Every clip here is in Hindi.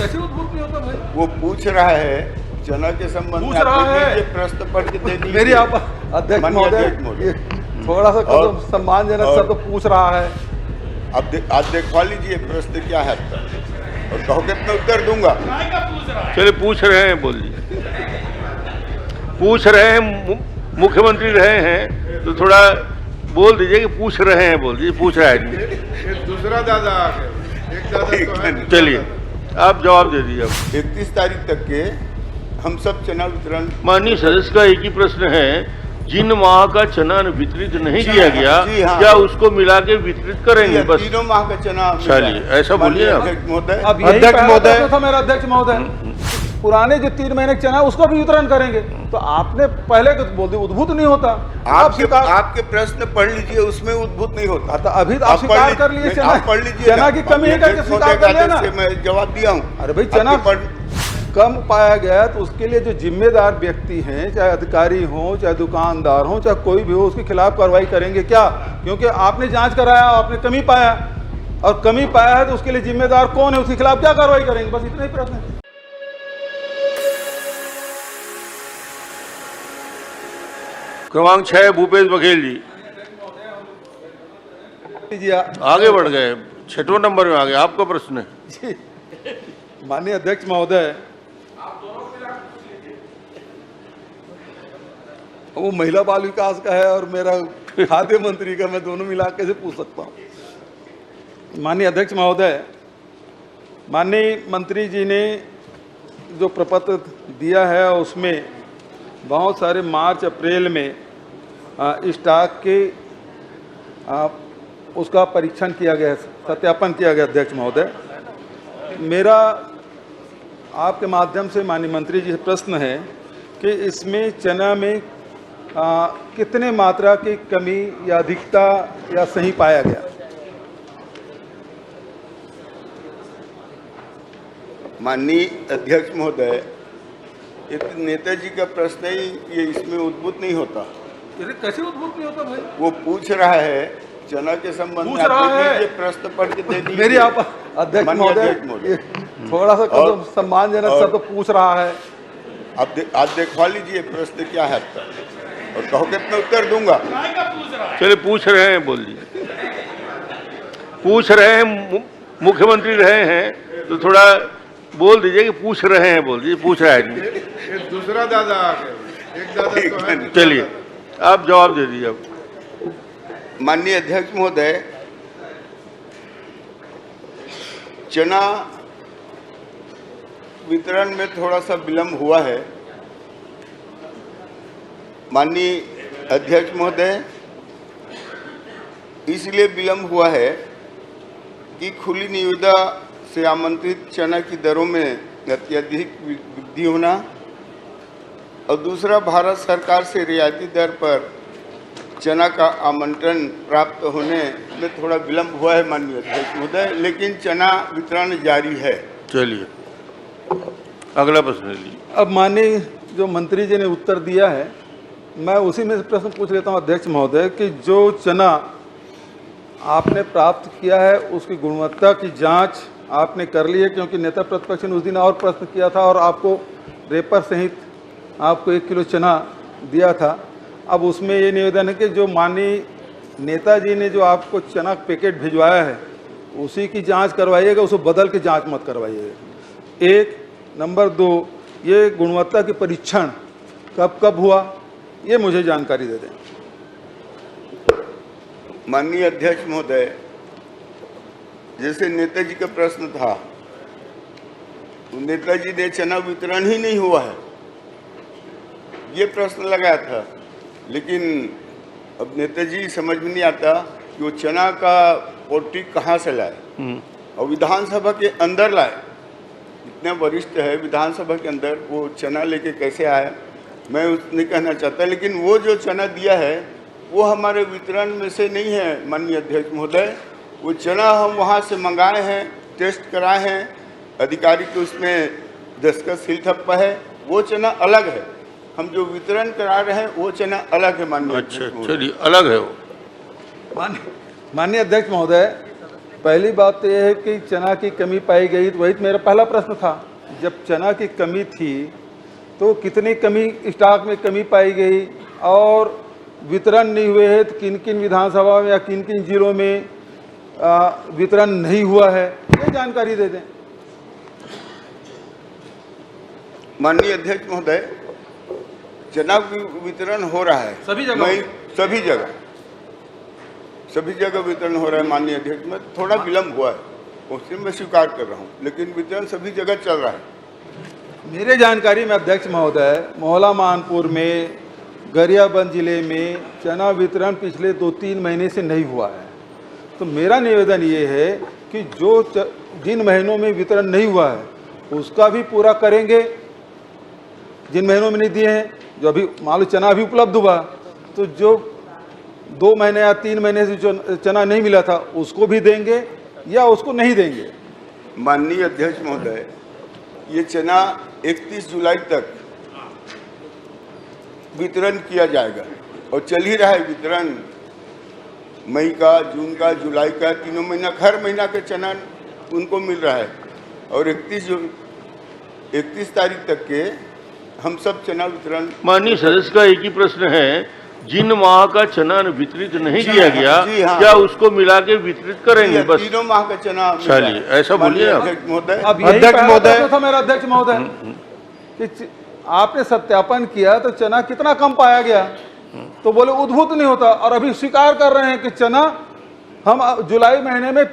कैसे उद्भूत नहीं होता भाई? वो पूछ रहा है चना के संबंध पूछ में, रहा आप है। ये प्रश्न पढ़ के दे दीजिए। मेरी आप अध्यक्ष माननीय महोदय, अध्यक्ष महोदय। ये थोड़ा सा और- सम्मानजनक और- शब्द पूछ रहा है। आप देखवा लीजिए प्रश्न क्या है आपका, और कहोगे तो मैं उत्तर दूंगा। चलिए पूछ रहे हैं, बोलिए। पूछ रहे हैं, मुख्यमंत्री रहे हैं तो थोड़ा बोल दीजिए कि पूछ रहे हैं, बोल दीजिए पूछ रहा है। एक दूसरा दादा आ गया, एक दादा तो है। चलिए आप जवाब दे दीजिए। अब 31 तारीख तक के हम सब चना वितरण। माननीय सदस्य का एक ही प्रश्न है, जिन माह का चना वितरित नहीं किया गया जी हाँ। क्या उसको मिला के वितरित करेंगे? बस तीनों माह का चना मिला चलिए, है। ऐसा बोलिए ना। माननीय अध्यक्ष महोदय। अब यही अध्यक्ष पहला महोदय। प्रश्न था मेरा, अध्यक्ष महोदय। पुराने जो 3 महीने का चना है उसको भी वितरण करेंगे, तो आपने पहले तो बोल दिया उद्भूत नहीं होता। आप स्वीकार, आपके प्रश्न पढ़ लीजिए, उसमें उद्भूत नहीं होता। तो अभी तो आप पढ़ स्वीकार लीजिए- कर लिए चना, आप पढ़ लीजिए चना की कमी है करके स्वीकार कर लिया ना। मैं जवाब दिया हूँ। अरे भाई, चना कम पाया गया तो उसके लिए जो जिम्मेदार व्यक्ति हैं, चाहे अधिकारी हो, चाहे दुकानदार हो, चाहे कोई भी हो, उसके खिलाफ कार्रवाई करेंगे क्या? क्योंकि आपने जांच कराया, आपने कमी पाया, और कमी पाया है तो उसके लिए जिम्मेदार कौन है, उसके खिलाफ क्या कार्रवाई करेंगे? बस इतना ही प्रश्न है। क्रमांक 6 भूपेश बघेल जी जी, आगे बढ़ गए, 6वें नंबर में आ गए। आपका प्रश्न है। जी, माननीय अध्यक्ष महोदय, वो महिला बाल विकास का है और मेरा खाद्य मंत्री का, मैं दोनों मिला के से पूछ सकता हूँ। माननीय अध्यक्ष महोदय, माननीय मंत्री जी ने जो प्रपत्र दिया है उसमें बहुत सारे मार्च अप्रैल में स्टॉक के उसका परीक्षण किया गया, सत्यापन किया गया। अध्यक्ष महोदय, मेरा आपके माध्यम से माननीय मंत्री जी से प्रश्न है कि इसमें चना में कितने मात्रा की कमी या अधिकता या सही पाया गया? माननीय अध्यक्ष महोदय, ये तो नेताजी का प्रश्न ही, ये इसमें उद्भूत नहीं होता। अरे कैसे उद्भूत नहीं होता भाई? वो पूछ रहा है चना के संबंध पूछ में, रहा आप है। ये प्रश्न पढ़ के दे दीजिए। मेरी आप अध्यक्ष माननीय महोदय, अध्यक्ष महोदय। ये थोड़ा सा और- सम्मानजनक और- शब्द पूछ रहा है। आप देखवा लीजिए प्रश्न क्या है आपका, और कहोगे तो मैं उत्तर दूंगा। चलिए पूछ रहे हैं, बोल दीजिए। पूछ रहे हैं, मुख्यमंत्री रहे हैं तो थोड़ा बोल दीजिए कि पूछ रहे हैं, बोल दीजिए पूछ रहा है। एक दूसरा दादा आ गया, एक दादा तो है। चलिए आप जवाब दे दीजिए। अब माननीय अध्यक्ष महोदय, चना वितरण में थोड़ा सा विलंब हुआ है। माननीय अध्यक्ष महोदय, इसलिए विलंब हुआ है कि खुली निविदा से आमंत्रित चना की दरों में अत्यधिक वृद्धि होना, और दूसरा भारत सरकार से रियायती दर पर चना का आमंत्रण प्राप्त होने में थोड़ा विलंब हुआ है माननीय अध्यक्ष महोदय, लेकिन चना वितरण जारी है। चलिए अगला प्रश्न लीजिए। अब माननीय जो मंत्री जी ने उत्तर दिया है, मैं उसी में से प्रश्न पूछ लेता हूँ अध्यक्ष महोदय कि जो चना आपने प्राप्त किया है उसकी गुणवत्ता की जांच आपने कर ली है? क्योंकि नेता प्रतिपक्ष ने उस दिन और प्रश्न किया था और आपको रेपर सहित आपको 1 किलो चना दिया था। अब उसमें ये निवेदन है कि जो माननीय नेताजी ने जो आपको चना पैकेट भिजवाया है उसी की जांच करवाइएगा, उसको बदल के जांच मत करवाइएगा। 1 नंबर 2, ये गुणवत्ता की परीक्षण कब कब हुआ, ये मुझे जानकारी दे दें। माननीय अध्यक्ष महोदय, जैसे नेताजी का प्रश्न था, तो नेताजी ने चना वितरण ही नहीं हुआ है ये प्रश्न लगाया था, लेकिन अब नेताजी समझ में नहीं आता कि वो चना का पोटी कहाँ से लाए और विधानसभा के अंदर लाए। इतने वरिष्ठ है विधानसभा के अंदर, वो चना लेके कैसे आया मैं नहीं कहना चाहता, लेकिन वो जो चना दिया है वो हमारे वितरण में से नहीं है माननीय अध्यक्ष महोदय। वो चना हम वहाँ से मंगाए हैं, टेस्ट कराए हैं, अधिकारी को उसमें दस्तखत सील ठप्पा है, वो चना अलग है। हम जो वितरण करा रहे हैं वो चना अलग है माननीय अच्छा अध्यक्ष महोदय। चलिए अलग है वो। माननीय अध्यक्ष महोदय, पहली बात तो यह है कि चना की कमी पाई गई, तो वही तो मेरा पहला प्रश्न था। जब चना की कमी थी तो कितनी कमी स्टॉक में कमी पाई गई और वितरण नहीं हुए हैं तो किन किन विधानसभा में या किन किन जिलों में वितरण नहीं हुआ है, ये जानकारी दे दें। माननीय अध्यक्ष महोदय, चना वितरण हो रहा है सभी जगह? सभी जगह वितरण हो रहा है माननीय अध्यक्ष। में थोड़ा विलम्ब हुआ है, उससे मैं स्वीकार कर रहा हूँ, लेकिन वितरण सभी जगह चल रहा है। मेरे जानकारी में अध्यक्ष महोदय, मोहला मानपुर में, गरियाबंद जिले में चना वितरण पिछले 2-3 महीने से नहीं हुआ है। तो मेरा निवेदन ये है कि जिन महीनों में वितरण नहीं हुआ है उसका भी पूरा करेंगे, जिन महीनों में नहीं दिए हैं। जो अभी मान लो चना अभी उपलब्ध हुआ तो जो 2 महीने या 3 महीने से जो चना नहीं मिला था उसको भी देंगे या उसको नहीं देंगे? माननीय अध्यक्ष महोदय, ये चना 31 जुलाई तक वितरण किया जाएगा और चल ही रहा है वितरण। मई का, जून का, जुलाई का, 3 महीना, हर महीना का चना उनको मिल रहा है और 31 तारीख तक के हम सब चना वितरण। माननीय सदस्य का एक ही प्रश्न है, जिन माह का चना वितरित नहीं किया गया, हाँ, क्या उसको मिला के वितरित करेंगे? बस 3 माह का चना। चलिए, ऐसा बोलिए आप। अध्यक्ष महोदय, अब यही पहला प्रश्न था मेरा अध्यक्ष महोदय कि आपने सत्यापन किया तो चना कितना कम पाया गया, तो बोले उद्भूत नहीं होता, और अभी स्वीकार कर रहे हैं कि चना हम जुलाई महीने में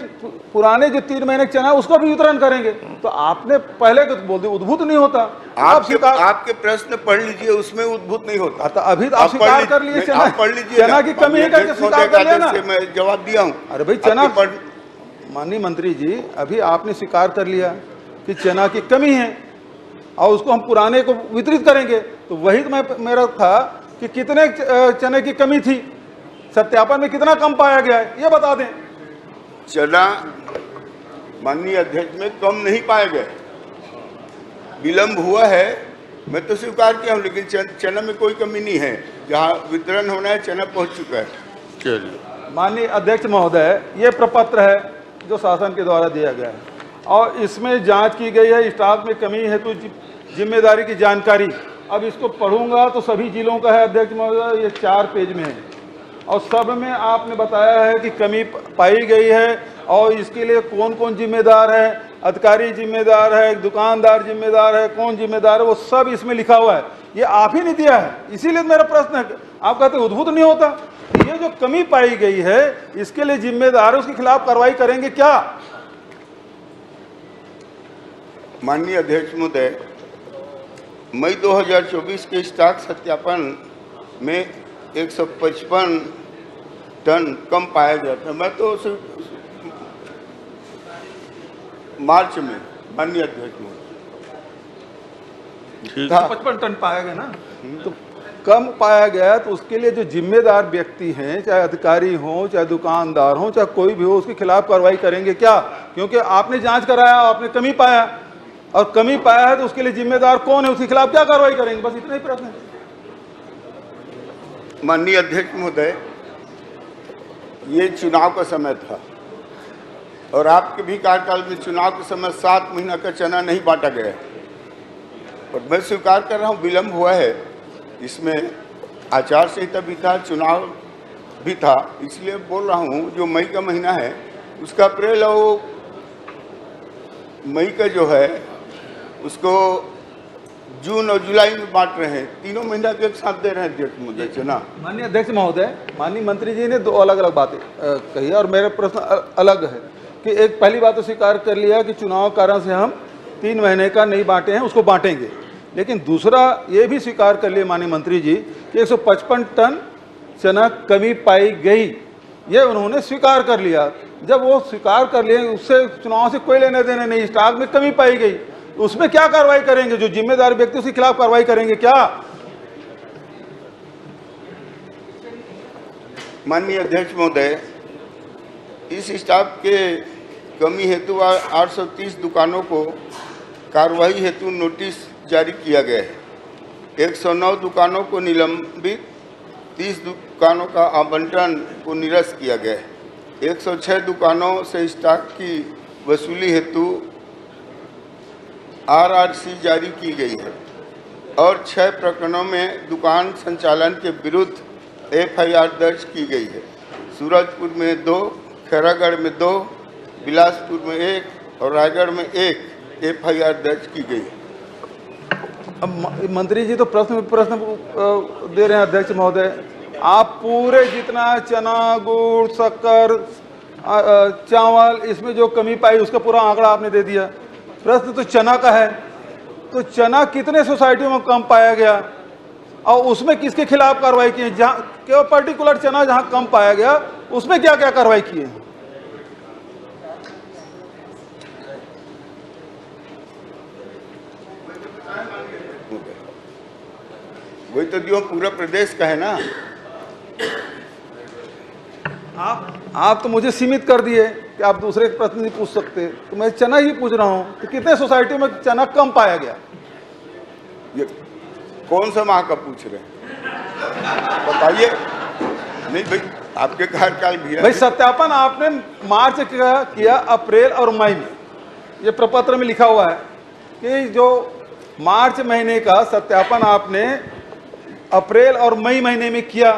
पुराने जो 3 महीने चना उसको भी वितरण करेंगे। तो आपने पहले तो बोल दिया उद्भूत नहीं होता। आपके प्रश्न पढ़ लीजिए, उसमें उद्भूत नहीं होता। तो अभी तो आप स्वीकार कर लिए चना की कमी है करके स्वीकार कर लिया ना। मैं जवाब दिया हूँ। अरे भाई चना, माननीय मंत्री जी, अभी आपने स्वीकार कर लिया कि चना की कमी है और उसको हम पुराने को वितरित करेंगे। तो वही तो मेरा था कि कितने चने की कमी थी, सत्यापन में कितना कम पाया गया है, ये बता दें। चना माननीय अध्यक्ष में कम नहीं पाया गया, विलम्ब हुआ है, मैं तो स्वीकार किया हूँ, लेकिन चना में कोई कमी नहीं है। जहाँ वितरण होना है चना पहुँच चुका है। चलिए, माननीय अध्यक्ष महोदय, ये प्रपत्र है जो शासन के द्वारा दिया गया है और इसमें जांच की गई है स्टॉक में कमी हेतु जिम्मेदारी की जानकारी। अब इसको पढ़ूंगा तो सभी जिलों का है अध्यक्ष महोदय, ये 4 पेज में है और सब में आपने बताया है कि कमी पाई गई है और इसके लिए कौन कौन जिम्मेदार है, अधिकारी जिम्मेदार है, दुकानदार जिम्मेदार है, कौन जिम्मेदार है, वो सब इसमें लिखा हुआ है। ये आप ही नहीं दिया है, इसीलिए मेरा प्रश्न है। आप कहते उद्भूत नहीं होता, ये जो कमी पाई गई है इसके लिए जिम्मेदार है, उसके खिलाफ कार्रवाई करेंगे क्या? माननीय अध्यक्ष महोदय, मई 2024 के स्टॉक सत्यापन में 155 टन कम पाया गया था। मैं तो मार्च में, माननीय अध्यक्ष महोदय, 55 टन पाया गया ना, तो कम पाया गया तो उसके लिए जो जिम्मेदार व्यक्ति हैं, चाहे अधिकारी हो, चाहे दुकानदार हो, चाहे कोई भी हो, उसके खिलाफ कार्रवाई करेंगे क्या? क्योंकि आपने जांच कराया, आपने कमी पाया और कमी पाया है तो उसके लिए जिम्मेदार कौन है, उसके खिलाफ क्या कार्रवाई करेंगे? बस इतना ही प्रश्न है। माननीय अध्यक्ष महोदय, ये चुनाव का समय था और आपके भी कार्यकाल में चुनाव के समय 7 महीना का चना नहीं बांटा गया और मैं स्वीकार कर रहा हूँ विलम्ब हुआ है। इसमें आचार संहिता भी था, चुनाव भी था, इसलिए बोल रहा हूँ जो मई का महीना है उसका अप्रैल और मई का जो है उसको जून और जुलाई में बांट रहे हैं, 3 महीना के एक साथ दे रहे हैं अध्यक्ष महोदय चना। माननीय अध्यक्ष महोदय, माननीय मंत्री जी ने 2 अलग अलग बातें कही और मेरा प्रश्न अलग है कि एक पहली बात तो स्वीकार कर लिया कि चुनाव कारण से हम 3 महीने का नहीं बांटे हैं, उसको बांटेंगे, लेकिन दूसरा ये भी स्वीकार कर लिया माननीय मंत्री जी कि 155 टन चना कमी पाई गई, ये उन्होंने स्वीकार कर लिया। जब वो स्वीकार कर लिए, उससे चुनाव से कोई लेने देने नहीं, स्टॉक में कमी पाई गई, उसमें क्या कार्रवाई करेंगे? जो जिम्मेदार व्यक्ति उसके खिलाफ कार्रवाई करेंगे क्या? माननीय अध्यक्ष महोदय, इस स्टॉक के कमी हेतु 830 दुकानों को कार्रवाई हेतु नोटिस जारी किया गया है। 109 दुकानों को निलंबित, 30 दुकानों का आवंटन को निरस्त किया गया है। 106 दुकानों से स्टॉक की वसूली हेतु आरआरसी जारी की गई है और 6 प्रकरणों में दुकान संचालन के विरुद्ध एफआईआर दर्ज की गई है। सूरजपुर में 2, खैरागढ़ में 2, बिलासपुर में 1 और रायगढ़ में 1 एफआईआर दर्ज की गई है। अब मंत्री जी तो प्रश्न दे रहे हैं अध्यक्ष महोदय। आप पूरे जितना चना, गुड़, शक्कर, चावल, इसमें जो कमी पाई उसका पूरा आंकड़ा आपने दे दिया। प्रश्न तो चना का है, तो चना कितने सोसाइटियों में कम पाया गया और उसमें किसके खिलाफ कार्रवाई की है? जहाँ केवल पर्टिकुलर चना जहां कम पाया गया उसमें क्या क्या कार्रवाई की है? वही तो दियो पूरा प्रदेश का है ना। आप तो मुझे सीमित कर दिए कि आप दूसरे प्रश्न नहीं पूछ सकते, तो मैं चना ही पूछ रहा हूं कि कितने सोसाइटी में चना कम पाया गया? ये कौन सा माह का पूछ रहे हैं बताइए। नहीं भाई, आपके कार्यकाल भी है भाई। सत्यापन आपने मार्च किया, अप्रैल और मई में, ये प्रपत्र में लिखा हुआ है कि जो मार्च महीने का सत्यापन आपने अप्रैल और मई महीने में किया,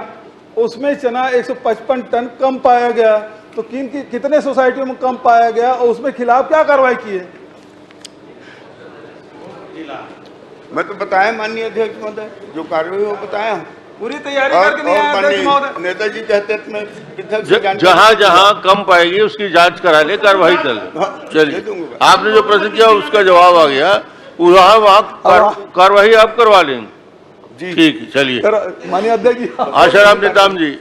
उसमें चना 155 टन कम पाया गया। तो कितने सोसाइटियों में कम पाया गया और उसमें खिलाफ क्या कार्रवाई की है? मैं तो बताया माननीय अध्यक्ष महोदय, जो कार्रवाई वो बताया हूँ। पूरी तैयारी करके नहीं आया अध्यक्ष महोदय। नेताजी कहते में पृथक से जानकारी- जहां जहां कम पाएगी उसकी जांच करा ले, कार्रवाई कर ले। हाँ, चलिए, दे दूंगा। आपने जो प्रश्न किया उसका जवाब आ गया, वहां कार्रवाई आप करवा लेंगे। जी ठीक है, चलिए। माननीय अध्यक्ष जी, आशाराम नेताम जी।